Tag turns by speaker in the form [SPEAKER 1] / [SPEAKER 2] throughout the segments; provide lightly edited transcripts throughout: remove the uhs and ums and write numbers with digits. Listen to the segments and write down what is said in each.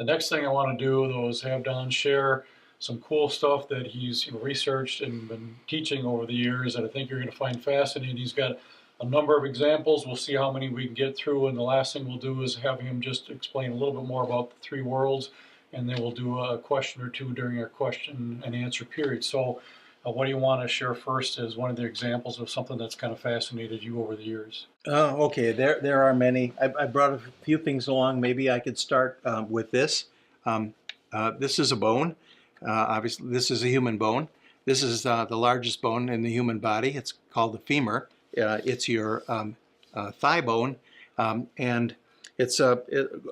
[SPEAKER 1] The next thing I want to do, though, is have Don share some cool stuff that he's researched and been teaching over the years that I think you're going to find fascinating. He's got a number of examples. We'll see how many we can get through, and the last thing we'll do is have him just explain a little bit more about the three worlds, and then we'll do a question or two during our question and answer period. So what do you want to share first as one of the examples of something that's kind of fascinated you over the years?
[SPEAKER 2] Okay, there are many. I brought a few things along. Maybe I could start with this. This is a bone. Obviously, this is a human bone. This is the largest bone in the human body. It's called the femur. It's your thigh bone, and it's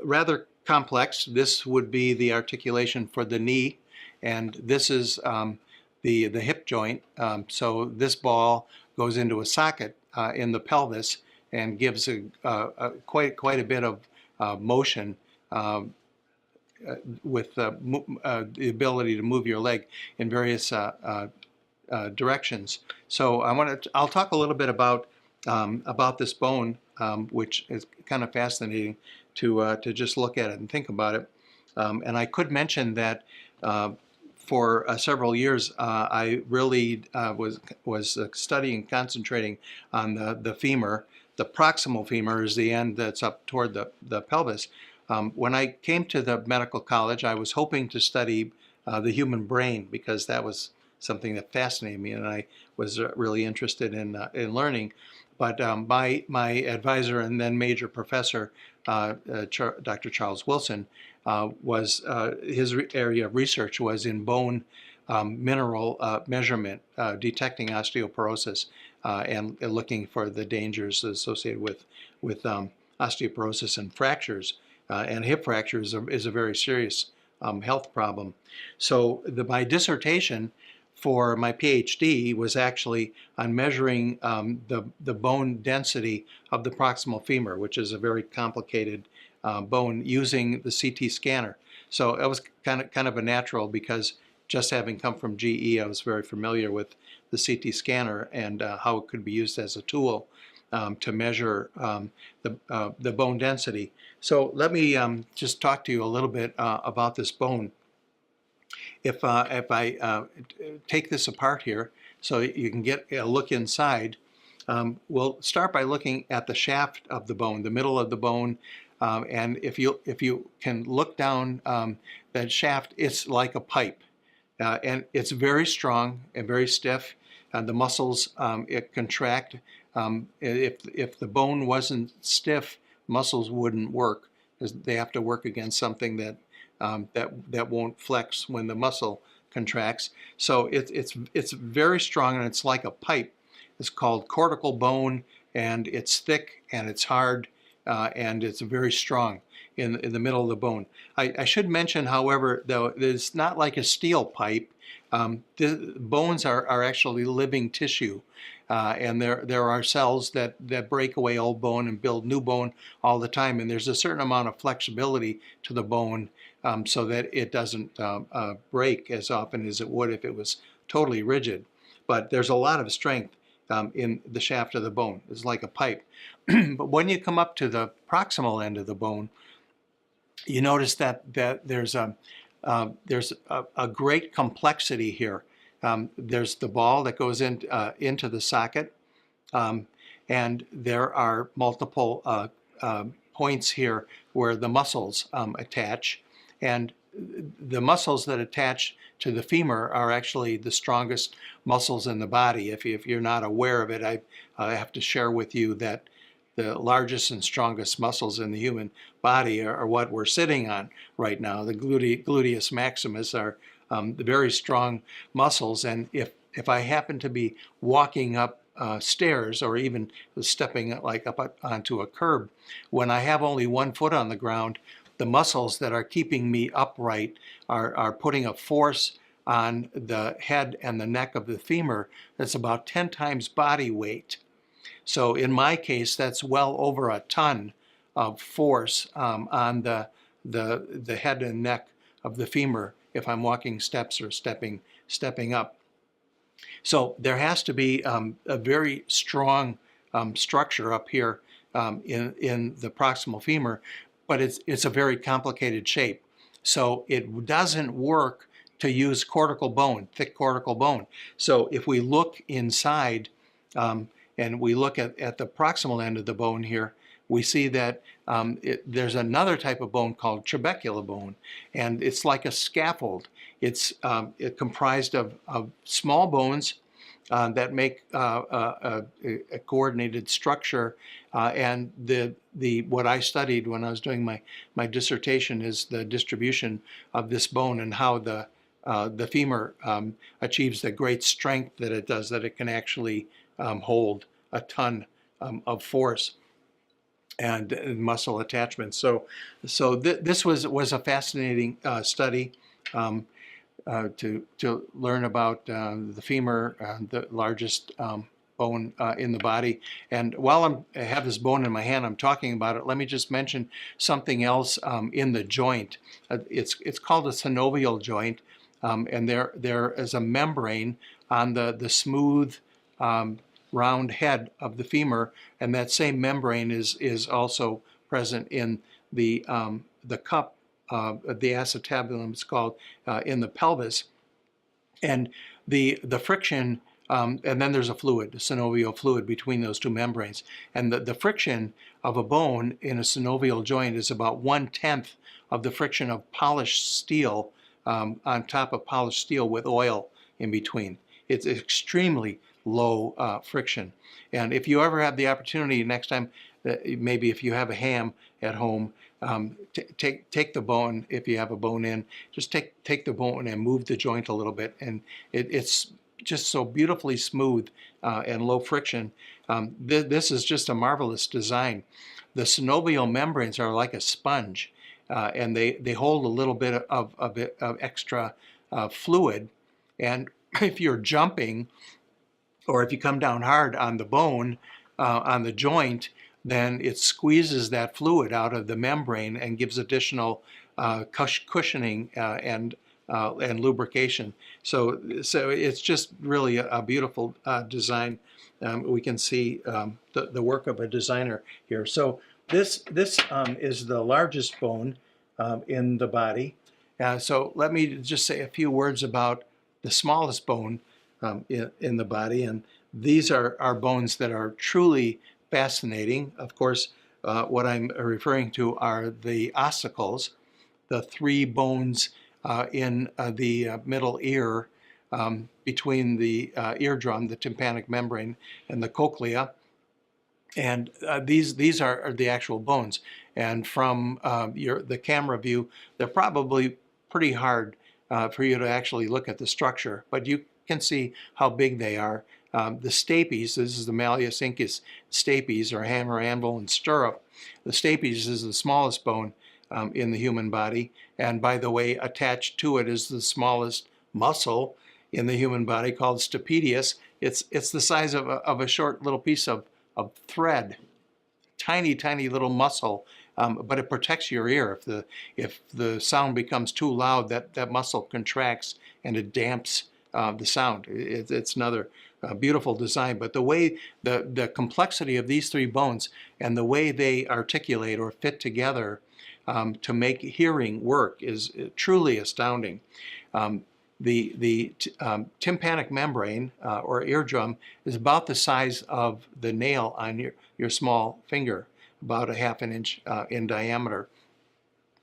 [SPEAKER 2] rather complex. This would be the articulation for the knee, and this is the hip joint. So this ball goes into a socket in the pelvis and gives quite a bit of motion with the ability to move your leg in various directions. So I'll talk a little bit about this bone, which is kind of fascinating to just look at it and think about it. And I could mention that for several years I really was studying, concentrating on the femur. The proximal femur is the end that's up toward the pelvis. When I came to the medical college, I was hoping to study the human brain because that was something that fascinated me, and I was really interested in learning. But my advisor and then major professor, Dr. Charles Wilson, was his area of research was in bone mineral measurement, detecting osteoporosis, and looking for the dangers associated with osteoporosis and fractures. And hip fracture is a very serious health problem. So my dissertation for my PhD was actually on measuring the bone density of the proximal femur, which is a very complicated bone, using the CT scanner. So it was kind of a natural, because just having come from GE, I was very familiar with the CT scanner and how it could be used as a tool to measure the bone density. So let me just talk to you a little bit about this bone. If I take this apart here so you can get a look inside, we'll start by looking at the shaft of the bone, the middle of the bone, and if you can look down that shaft, it's like a pipe, and it's very strong and very stiff. The muscles it contract. If the bone wasn't stiff, muscles wouldn't work, because they have to work against something that won't flex when the muscle contracts. So it's very strong, and it's like a pipe. It's called cortical bone, and it's thick and it's hard, and it's very strong in the middle of the bone. I should mention, however, though, it's not like a steel pipe. The bones are actually living tissue, and there are cells that break away old bone and build new bone all the time, and there's a certain amount of flexibility to the bone, so that it doesn't break as often as it would if it was totally rigid. But there's a lot of strength in the shaft of the bone. It's like a pipe. But when you come up to the proximal end of the bone, you notice that there's a great complexity here. There's the ball that goes into the socket, and there are multiple points here where the muscles attach, and the muscles that attach to the femur are actually the strongest muscles in the body. If you're not aware of it, I have to share with you that the largest and strongest muscles in the human body are what we're sitting on right now. The gluteus maximus are the very strong muscles, and if I happen to be walking up stairs, or even stepping like up onto a curb, when I have only one foot on the ground, the muscles that are keeping me upright are putting a force on the head and the neck of the femur that's about 10 times body weight. So in my case, that's well over a ton of force on the head and neck of the femur if I'm walking steps or stepping up. So there has to be a very strong structure up here in the proximal femur, but it's a very complicated shape. So it doesn't work to use cortical bone, thick cortical bone. So if we look inside and we look at the proximal end of the bone here, we see that there's another type of bone called trabecular bone, and it's like a scaffold. It's comprised of small bones that make a coordinated structure. And what I studied when I was doing my dissertation is the distribution of this bone and how the femur achieves the great strength that it does, that it can actually hold a ton of force and muscle attachment. So this was a fascinating study. To learn about the femur, the largest bone in the body. And while I have this bone in my hand, I'm talking about it, let me just mention something else in the joint. It's called a synovial joint, and there is a membrane on the smooth round head of the femur, and that same membrane is also present in the cup, the acetabulum, it's called, in the pelvis. And the friction, and then there's a fluid, a synovial fluid between those two membranes. And the friction of a bone in a synovial joint is about 1/10 of the friction of polished steel on top of polished steel with oil in between. It's extremely low friction. And if you ever have the opportunity next time, maybe if you have a ham at home, take the bone, if you have a bone in, just take the bone and move the joint a little bit, and it's just so beautifully smooth and low friction. This is just a marvelous design. The synovial membranes are like a sponge, and they hold a little bit of extra fluid, and if you're jumping or if you come down hard on the bone, on the joint, then it squeezes that fluid out of the membrane and gives additional cushioning and lubrication. So it's just really a beautiful design. We can see the work of a designer here. So this is the largest bone in the body. So let me just say a few words about the smallest bone in the body, and these are bones that are truly fascinating. Of course, what I'm referring to are the ossicles, the three bones in the middle ear between the eardrum, the tympanic membrane, and the cochlea. And these are the actual bones. And from the camera view, they're probably pretty hard for you to actually look at the structure, but you can see how big they are. The stapes, this is the malleus incus stapes, or hammer, anvil, and stirrup. The stapes is the smallest bone in the human body, and by the way, attached to it is the smallest muscle in the human body, called stapedius. It's the size of a short little piece of thread, tiny little muscle, but it protects your ear. If the sound becomes too loud, that muscle contracts and it damps the sound. It's another beautiful design, but the way the complexity of these three bones and the way they articulate or fit together to make hearing work is truly astounding. The tympanic membrane or eardrum is about the size of the nail on your small finger, about a half an inch in diameter.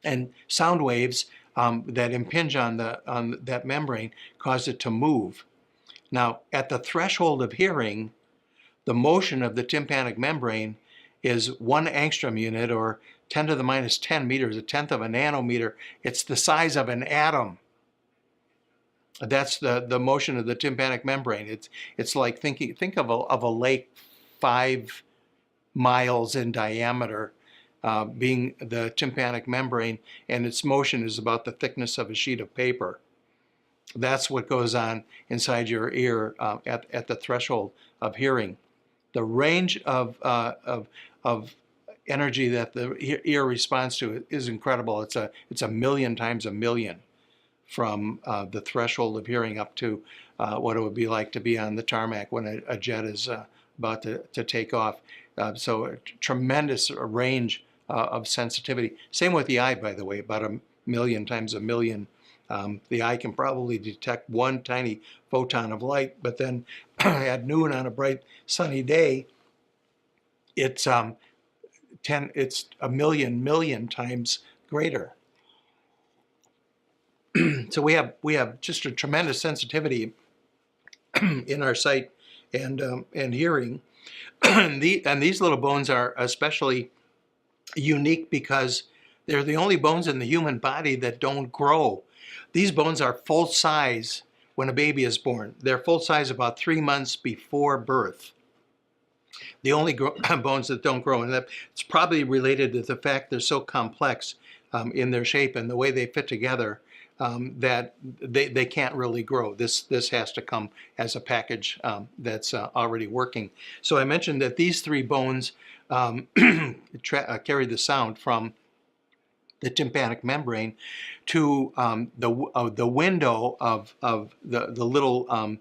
[SPEAKER 2] And sound waves that impinge on that membrane cause it to move. Now, at the threshold of hearing, the motion of the tympanic membrane is 1 angstrom unit, or 10 to the minus 10 meters, a tenth of a nanometer. It's the size of an atom. That's the motion of the tympanic membrane. It's like think of a lake 5 miles in diameter, being the tympanic membrane, and its motion is about the thickness of a sheet of paper. That's what goes on inside your ear at the threshold of hearing. The range of energy that the ear responds to is incredible. It's a million times a million from the threshold of hearing up to what it would be like to be on the tarmac when a jet is about to take off. So a tremendous range of sensitivity. Same with the eye, by the way, about million times a million. The eye can probably detect one tiny photon of light, but then at noon on a bright sunny day, it's it's a million times greater. So we have just a tremendous sensitivity in our sight and hearing. And these little bones are especially unique because they're the only bones in the human body that don't grow. These bones are full size when a baby is born. They're full size about 3 months before birth. The only bones that don't grow, and it's probably related to the fact they're so complex in their shape and the way they fit together, that they can't really grow. This has to come as a package that's already working. So I mentioned that these three bones carry the sound from the tympanic membrane to the window of the little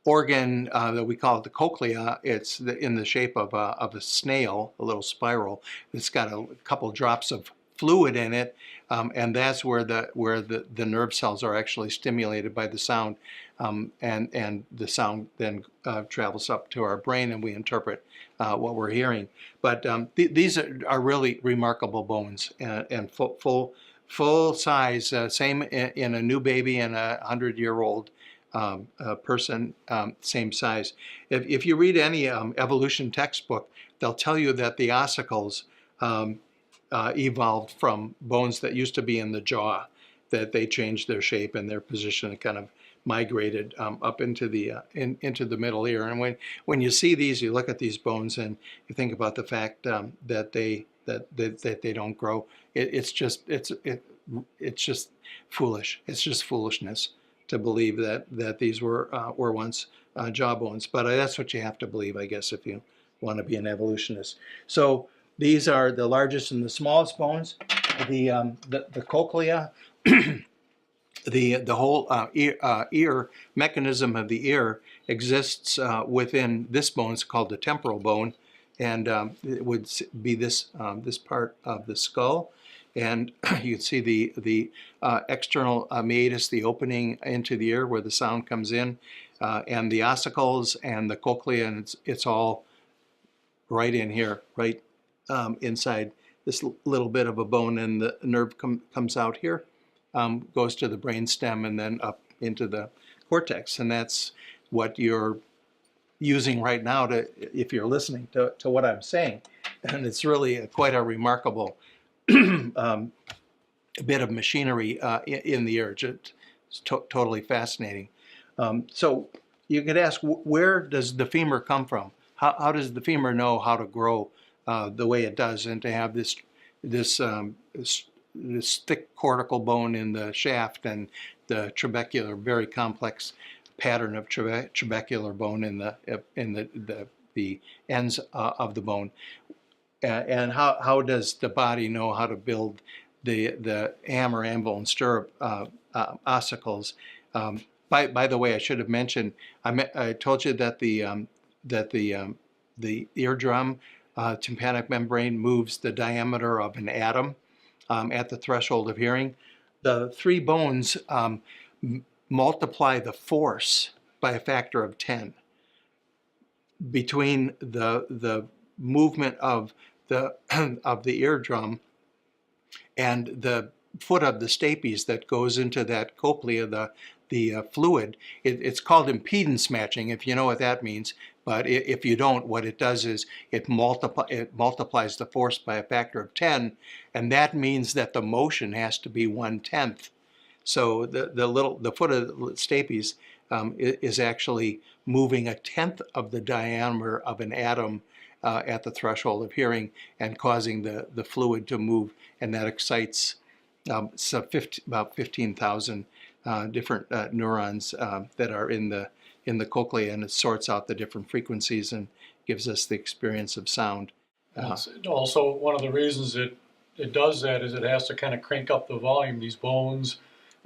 [SPEAKER 2] organ that we call it the cochlea. It's in the shape of a snail, a little spiral. It's got a couple drops of fluid in it, and that's where the nerve cells are actually stimulated by the sound, and the sound then travels up to our brain, and we interpret what we're hearing. But these are really remarkable bones, and full size, same in a new baby and a 100-year-old person, same size. If you read any evolution textbook, they'll tell you that the ossicles evolved from bones that used to be in the jaw, that they changed their shape and their position and kind of migrated up into the middle ear. And when you see these, you look at these bones and you think about the fact that they don't grow. It's just foolish. It's just foolishness to believe that these were once jaw bones. But that's what you have to believe, I guess, if you want to be an evolutionist. So these are the largest and the smallest bones. The cochlea, the whole ear mechanism of the ear exists within this bone. It's called the temporal bone, and it would be this part of the skull. And you can see the external meatus, the opening into the ear where the sound comes in, and the ossicles and the cochlea, and it's all right in here, right inside this little bit of a bone, and the nerve comes out here, goes to the brain stem, and then up into the cortex. And that's what you're using right now if you're listening to what I'm saying. And it's really quite a remarkable bit of machinery in the ear. It's totally fascinating. So you could ask, where does the femur come from? How does the femur know how to grow the way it does, and to have this thick cortical bone in the shaft and the trabecular, very complex pattern of trabecular bone in the ends of the bone? And how does the body know how to build the hammer, anvil, and stirrup ossicles? By the way, I should have mentioned, I told you that the eardrum tympanic membrane moves the diameter of an atom at the threshold of hearing. The three bones multiply the force by a factor of 10 between the movement of the eardrum and the foot of the stapes that goes into that cochlea, the fluid. It's called impedance matching, if you know what that means. But if you don't, what it does is it multiplies the force by a factor of 10, and that means that the motion has to be 1/10. So the foot of the stapes is actually moving 1/10 of the diameter of an atom at the threshold of hearing, and causing the fluid to move, and that excites about 15,000 different neurons that are in the cochlea, and it sorts out the different frequencies and gives us the experience of sound.
[SPEAKER 1] Also, one of the reasons it does that is it has to kind of crank up the volume, these bones,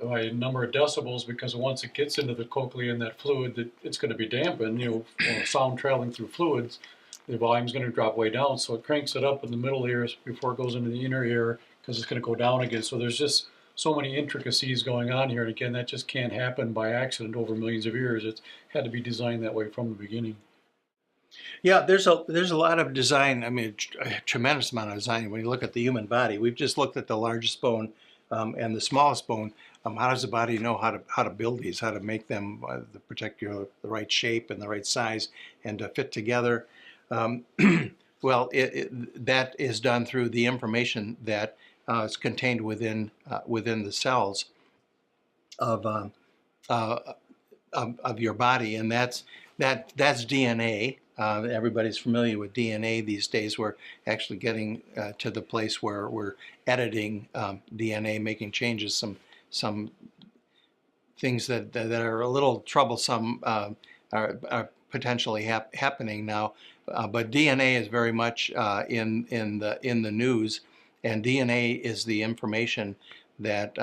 [SPEAKER 1] by a number of decibels, because once it gets into the cochlea and that fluid, it's going to be dampened. Sound traveling through fluids, the volume's going to drop way down, so it cranks it up in the middle ears before it goes into the inner ear, because it's going to go down again. So there's just so many intricacies going on here. And again, that just can't happen by accident over millions of years. It's had to be designed that way from the beginning.
[SPEAKER 2] Yeah, there's a lot of design. I mean, a tremendous amount of design. When you look at the human body, we've just looked at the largest bone and the smallest bone. How does the body know how to build these, how to make them the right shape and the right size, and to fit together? Um, well, that is done through the information that is contained within the cells of uh, of your body, and that's DNA. Everybody's familiar with DNA these days. We're actually getting to the place where we're editing DNA, making changes. Some things that are a little troublesome are potentially happening now. But DNA is very much in the news, and DNA is the information that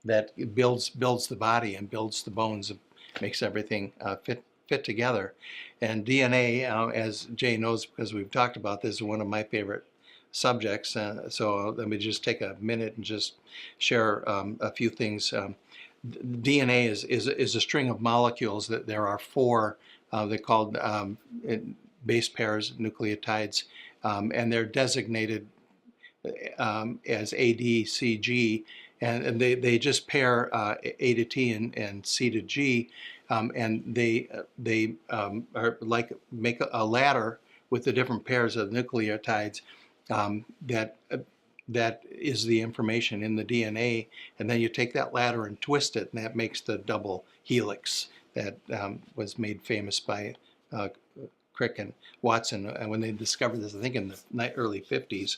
[SPEAKER 2] that builds the body and builds the bones, and makes everything fit together. And DNA, as Jay knows, because we've talked about this, is one of my favorite subjects. So let me just take a minute and just share a few things. DNA is a string of molecules. That there are four. They're called base pairs, nucleotides, and they're designated as A, D, C, G, and they just pair A to T and C to G, and they are like make a ladder with the different pairs of nucleotides that is the information in the DNA, and then you take that ladder and twist it, and that makes the double helix that was made famous by Crick and Watson when they discovered this, I think in the early 50s.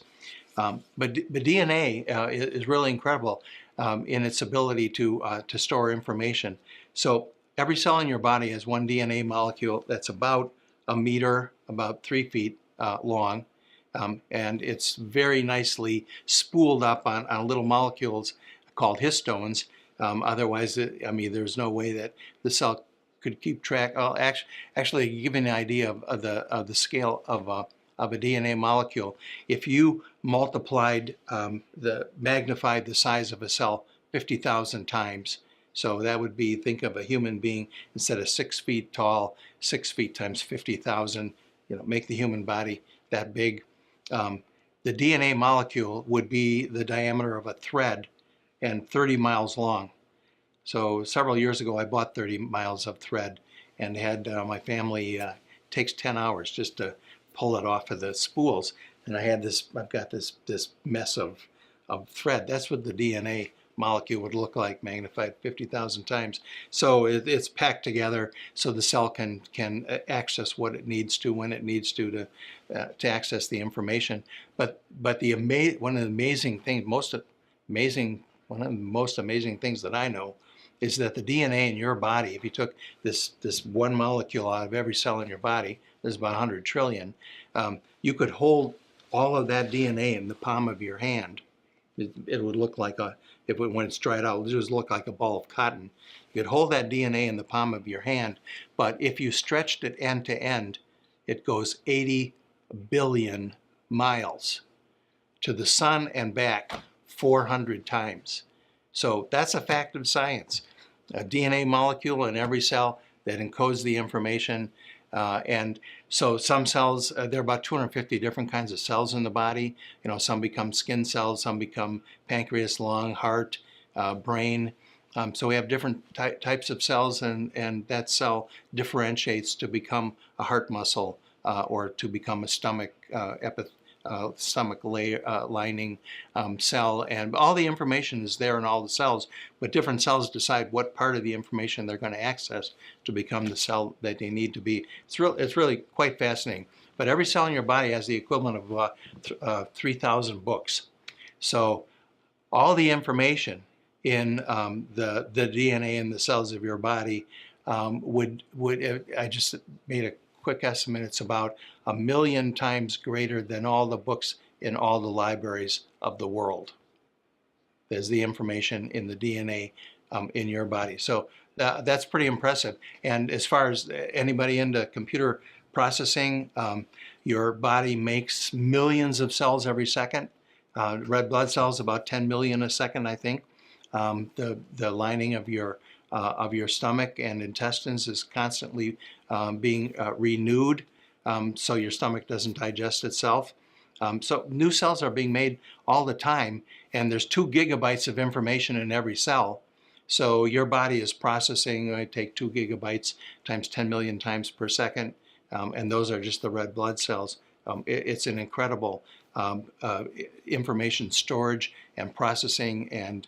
[SPEAKER 2] But DNA is really incredible in its ability to store information. So every cell in your body has one DNA molecule that's about a meter, about 3 feet long, and it's very nicely spooled up on little molecules called histones. Otherwise, there's no way that the cell could keep track. Actually, give you an idea of the scale of a DNA molecule. If you magnified the size of a cell 50,000 times, so that would be, think of a human being instead of 6 feet tall, 6 feet times 50,000. Make the human body that big. The DNA molecule would be the diameter of a thread and 30 miles long. So several years ago, I bought 30 miles of thread and had my family. Takes 10 hours just to pull it off of the spools, and I've got this mess of thread. That's what the DNA molecule would look like, magnified 50,000 times. So it's packed together so the cell can access what it needs to when it needs to access the information. But one of the most amazing things that I know is that the DNA in your body, if you took this one molecule out of every cell in your body, there's about 100 trillion, you could hold all of that DNA in the palm of your hand. It would look like when it's dried out, it would just look like a ball of cotton. You could hold that DNA in the palm of your hand, but if you stretched it end to end, it goes 80 billion miles to the sun and back 400 times. So that's a fact of science. A DNA molecule in every cell that encodes the information. And so some cells, there are about 250 different kinds of cells in the body. Some become skin cells, some become pancreas, lung, heart, brain. So we have different types of cells, and that cell differentiates to become a heart muscle or to become a stomach lining cell, and all the information is there in all the cells, but different cells decide what part of the information they're going to access to become the cell that they need to be. It's really quite fascinating. But every cell in your body has the equivalent of 3,000 books. So all the information in the DNA in the cells of your body I just made a quick estimate, it's about 1 million times greater than all the books in all the libraries of the world. There's the information in the DNA in your body. So that's pretty impressive. And as far as anybody into computer processing, your body makes millions of cells every second. Red blood cells, about 10 million a second, I think. The lining of your stomach and intestines is constantly being renewed, so your stomach doesn't digest itself. So new cells are being made all the time, and there's 2 gigabytes of information in every cell. So your body is processing, I take 2 gigabytes times 10 million times per second, and those are just the red blood cells. It's an incredible information storage and processing and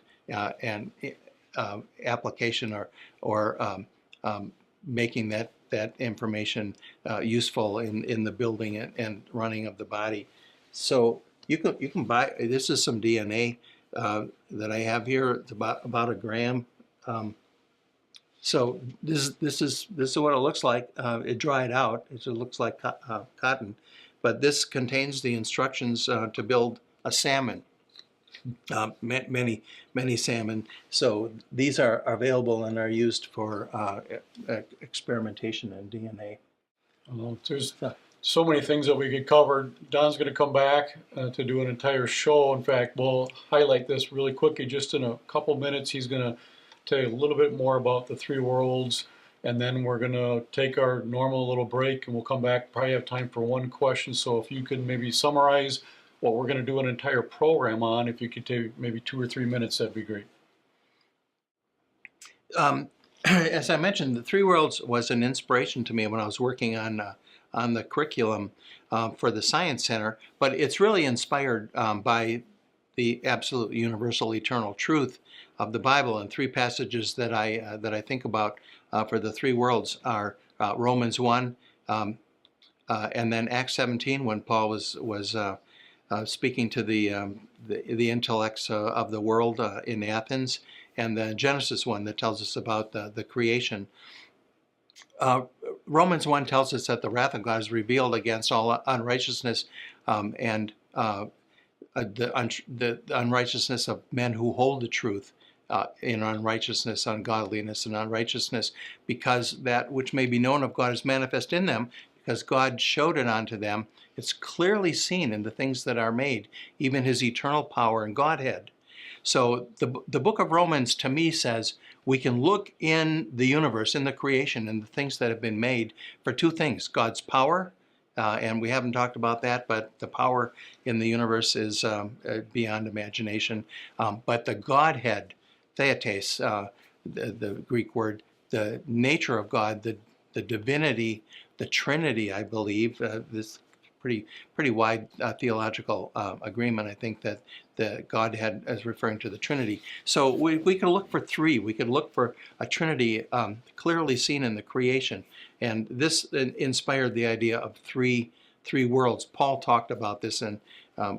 [SPEAKER 2] application or making that information useful in the building and running of the body. So you can buy. This is some DNA that I have here. It's about a gram. So this is what it looks like. It dried out. It looks like cotton, but this contains the instructions to build a salmon. Many salmon. So these are available and are used for experimentation in DNA.
[SPEAKER 1] There's so many things that we could cover. Don's going to come back to do an entire show. In fact, we'll highlight this really quickly just in a couple minutes. He's going to tell you a little bit more about the 3 worlds, and then we're going to take our normal little break, and we'll come back, probably have time for one question. So if you can maybe summarize what we're going to do an entire program on, if you could take maybe 2 or 3 minutes, that'd be great.
[SPEAKER 2] As I mentioned, the 3 worlds was an inspiration to me when I was working on the curriculum for the Science Center, but it's really inspired by the absolute universal eternal truth of the Bible. And 3 passages that I think about for the 3 worlds are Romans 1, and then Acts 17, when Paul was speaking to the intellects of the world in Athens, and the Genesis 1 that tells us about the creation. Romans 1 tells us that the wrath of God is revealed against all unrighteousness and the unrighteousness of men who hold the truth in unrighteousness, ungodliness, and unrighteousness, because that which may be known of God is manifest in them, because God showed it unto them. It's clearly seen in the things that are made, even his eternal power and Godhead. So the book of Romans, to me, says we can look in the universe, in the creation, and the things that have been made for 2 things: God's power, and we haven't talked about that, but the power in the universe is beyond imagination. But the Godhead, theotes, the Greek word, the nature of God, the divinity, the Trinity, I believe, this pretty wide theological agreement, I think, that the Godhead is referring to the Trinity. So we could look for 3. We could look for a Trinity clearly seen in the creation. And this inspired the idea of three worlds. Paul talked about this, and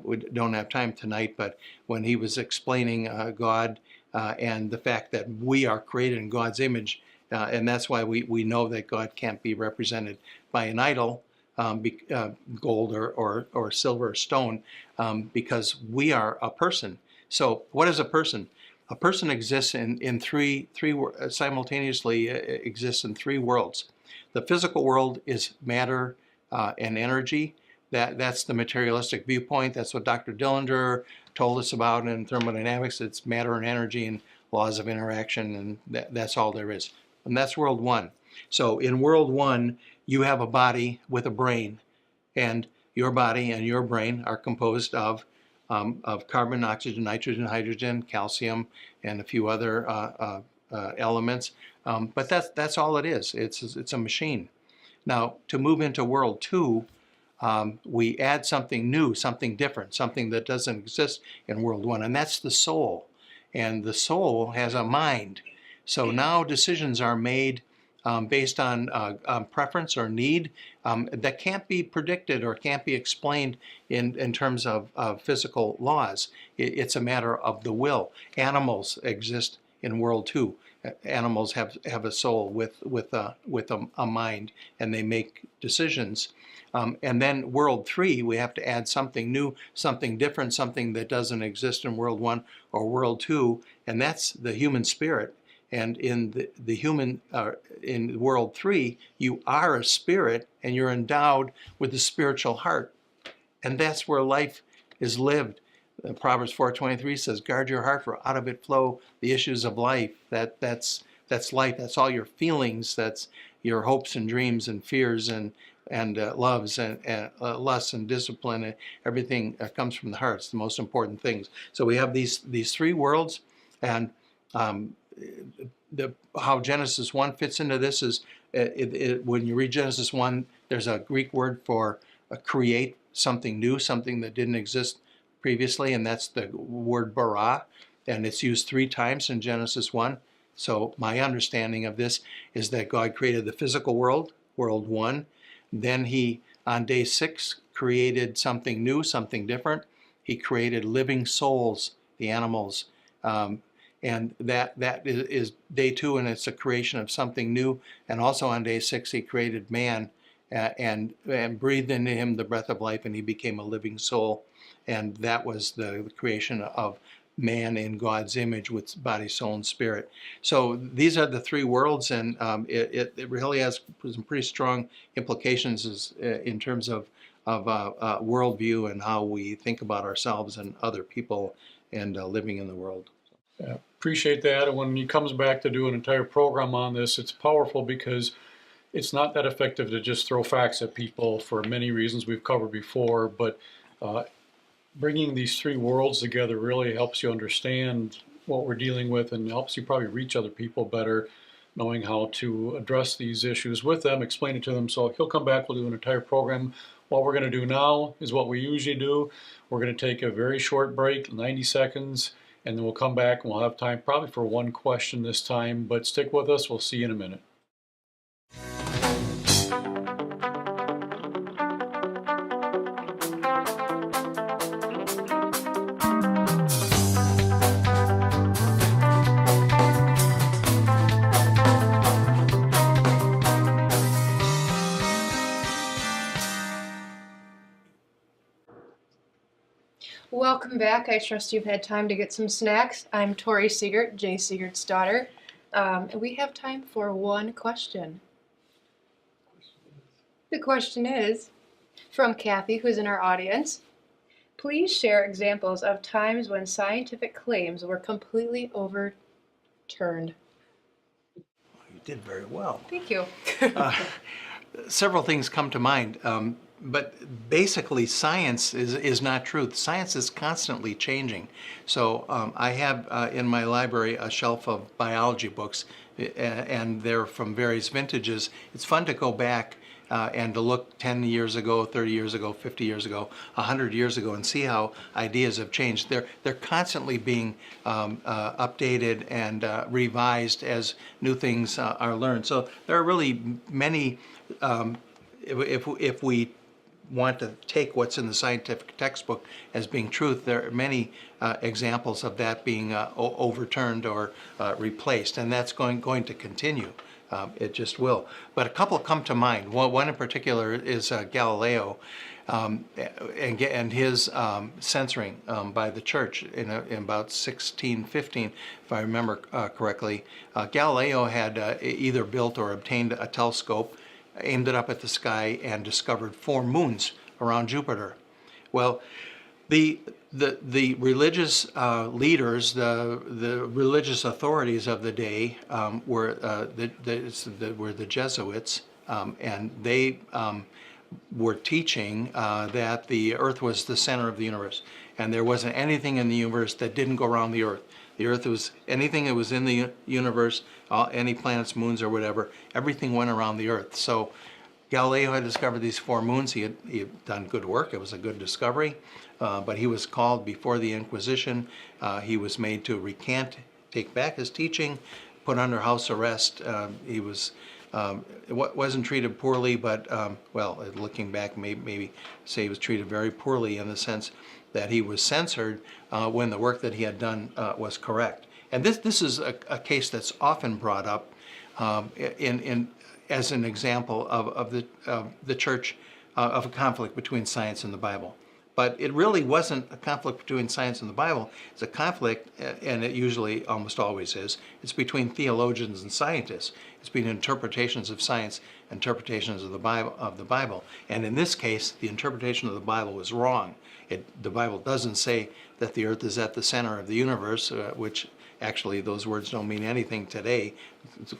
[SPEAKER 2] we don't have time tonight, but when he was explaining God and the fact that we are created in God's image, and that's why we know that God can't be represented by an idol, gold or silver or stone, because we are a person. So what is a person? A person exists in three simultaneously exists in 3 worlds. The physical world is matter and energy. That's the materialistic viewpoint. That's what Dr. Dillinger told us about in thermodynamics. It's matter and energy and laws of interaction, and that's all there is. And that's world 1. So in world 1, you have a body with a brain, and your body and your brain are composed of carbon, oxygen, nitrogen, hydrogen, calcium, and a few other elements. But that's all it is. It's a machine. Now, to move into world 2, we add something new, something different, something that doesn't exist in world 1, and that's the soul. And the soul has a mind. So now decisions are made based on preference or need that can't be predicted or can't be explained in terms of physical laws. It's a matter of the will. Animals exist in world 2. Animals have a soul with a mind, and they make decisions. And then world 3, we have to add something new, something different, something that doesn't exist in world 1 or world 2, and that's the human spirit. And in the human, in world 3, you are a spirit, and you're endowed with a spiritual heart. And that's where life is lived. Proverbs 4:23 says, "Guard your heart, for out of it flow the issues of life." That's life. That's all your feelings. That's your hopes and dreams and fears and loves and lusts and discipline. And everything comes from the heart. It's the most important things. So we have these three worlds, and um, how Genesis 1 fits into this is when you read Genesis 1, there's a Greek word for create, something new, something that didn't exist previously, and that's the word bara, and it's used 3 times in Genesis 1. So my understanding of this is that God created the physical world, world 1. Then he, on day 6, created something new, something different. He created living souls, the animals, and that is day 2, and it's a creation of something new. And also on day 6, he created man and breathed into him the breath of life, and he became a living soul. And that was the creation of man in God's image with body, soul, and spirit. So these are the 3 worlds, and it really has some pretty strong implications in terms of worldview and how we think about ourselves and other people and living in the world.
[SPEAKER 1] Yeah, appreciate that. And when he comes back to do an entire program on this, it's powerful because it's not that effective to just throw facts at people for many reasons we've covered before, but bringing these 3 worlds together really helps you understand what we're dealing with and helps you probably reach other people better, knowing how to address these issues with them, explain it to them. So he'll come back, we'll do an entire program. What we're going to do now is what we usually do. We're going to take a very short break, 90 seconds, and then we'll come back and we'll have time probably for one question this time, but stick with us. We'll see you in a minute.
[SPEAKER 3] Welcome back. I trust you've had time to get some snacks. I'm Tori Siegert, Jay Siegert's daughter, and we have time for one question. The question is from Kathy, who's in our audience. Please share examples of times when scientific claims were completely overturned.
[SPEAKER 2] You did very well.
[SPEAKER 3] Thank you.
[SPEAKER 2] Several things come to mind. But basically, science is not truth. Science is constantly changing. So I have in my library a shelf of biology books, and they're from various vintages. It's fun to go back and to look 10 years ago, 30 years ago, 50 years ago, 100 years ago, and see how ideas have changed. They're constantly being updated and revised as new things are learned. So there are really many, if we want to take what's in the scientific textbook as being truth, there are many examples of that being overturned or replaced, and that's going to continue. It just will. But a couple come to mind. One in particular is Galileo and his censoring by the church in about 1615, if I remember correctly. Galileo had either built or obtained a telescope, aimed it up at the sky, and discovered 4 moons around Jupiter. Well, the religious leaders, the religious authorities of the day were the Jesuits, and they were teaching that the Earth was the center of the universe, and there wasn't anything in the universe that didn't go around the Earth. The Earth was anything that was in the universe, any planets, moons, or whatever. Everything went around the Earth. So Galileo had discovered these 4 moons. He had done good work. It was a good discovery. But he was called before the Inquisition. He was made to recant, take back his teaching, put under house arrest. He wasn't treated poorly, but well, looking back, maybe say he was treated very poorly in the sense that he was censored when the work that he had done was correct. And this is a case that's often brought up as an example of the church, of a conflict between science and the Bible. But it really wasn't a conflict between science and the Bible. It's a conflict, and it usually almost always is. It's between theologians and scientists. It's between interpretations of science, interpretations of the Bible. And in this case, the interpretation of the Bible was wrong. The Bible doesn't say that the earth is at the center of the universe, which actually those words don't mean anything today.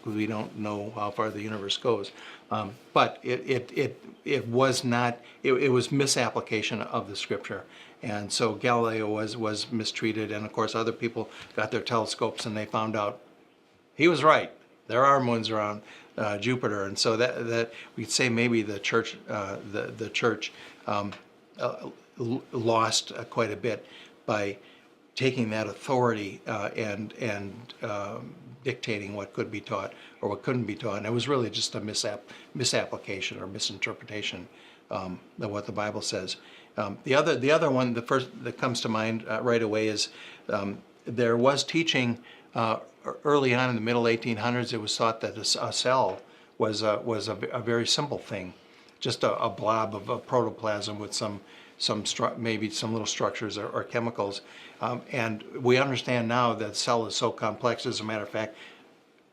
[SPEAKER 2] We don't know how far the universe goes. But it was not, it was misapplication of the scripture. And so Galileo was mistreated, and of course other people got their telescopes and they found out he was right. There are moons around Jupiter, and so that we'd say maybe the church lost quite a bit by taking that authority and dictating what could be taught or what couldn't be taught. And it was really just a misapplication or misinterpretation of what the Bible says. The other one, the first that comes to mind right away is there was teaching early on in the middle 1800s. It was thought that a cell was a very simple thing, just a blob of protoplasm with maybe some little structures or chemicals. And we understand now that cell is so complex. As a matter of fact,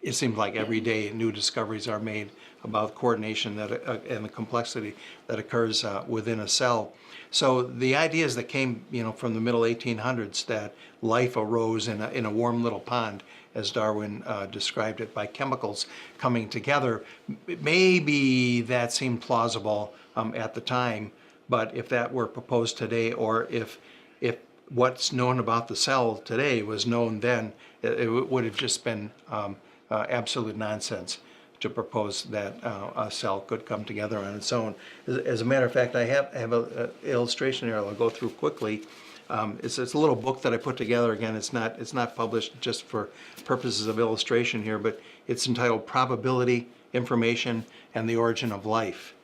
[SPEAKER 2] it seems like every day new discoveries are made about coordination and the complexity that occurs within a cell. So the ideas that came, from the middle 1800s that life arose in a warm little pond, as Darwin described it, by chemicals coming together, maybe that seemed plausible at the time. But if that were proposed today, or if what's known about the cell today was known then, it would have just been absolute nonsense to propose that a cell could come together on its own. As a matter of fact, I have an illustration here I'll go through quickly. It's a little book that I put together. Again, it's not published just for purposes of illustration here, but it's entitled Probability, Information, and the Origin of Life.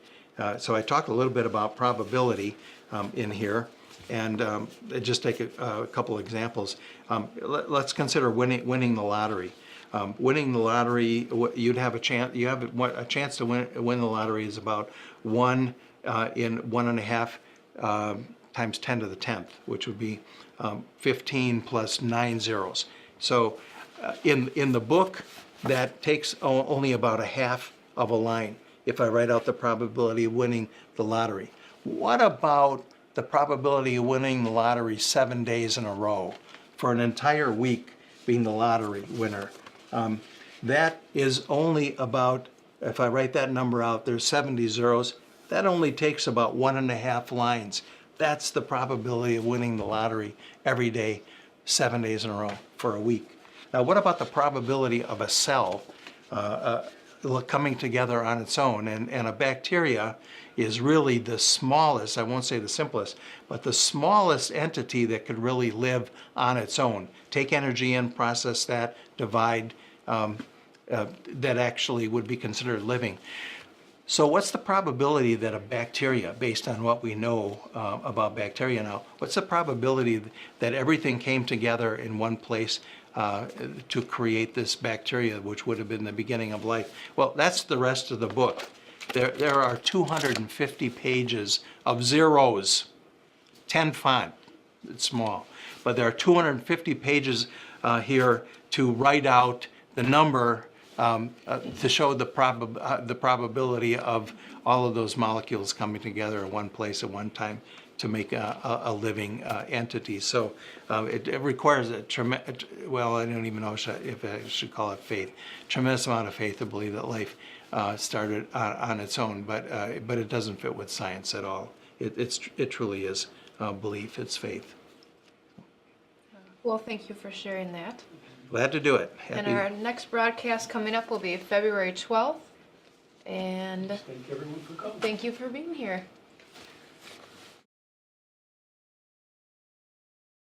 [SPEAKER 2] So I talked a little bit about probability in here, and just take a couple examples. Let's consider winning the lottery. Winning the lottery, you'd have a chance. You have a chance to win the lottery is about 1 in 1.5 times 10 to the 10th, which would be 15 plus 9 zeros. So in the book, that takes only about a half of a line if I write out the probability of winning the lottery. What about the probability of winning the lottery 7 days in a row for an entire week being the lottery winner? That is only about, if I write that number out, there's 70 zeros. That only takes about 1.5 lines. That's the probability of winning the lottery every day, 7 days in a row for a week. Now, what about the probability of a cell coming together on its own? And a bacteria is really the smallest, I won't say the simplest, but the smallest entity that could really live on its own. Take energy in, process that, divide, that actually would be considered living. So what's the probability that a bacteria, based on what we know about bacteria now, what's the probability that everything came together in one place to create this bacteria, which would have been the beginning of life? Well, that's the rest of the book. There are 250 pages of zeros, 10 font, it's small, but there are 250 pages here to write out the number to show the probability of all of those molecules coming together in one place at one time to make a living entity. So it requires a tremendous, well, I don't even know if I should call it faith, tremendous amount of faith to believe that life started on its own, but it doesn't fit with science at all. It truly is belief, it's faith.
[SPEAKER 3] Well, thank you for sharing that.
[SPEAKER 2] Glad to do it.
[SPEAKER 3] And our next broadcast coming up will be February 12th. And
[SPEAKER 1] Thank everyone for coming.
[SPEAKER 3] thank you for being here.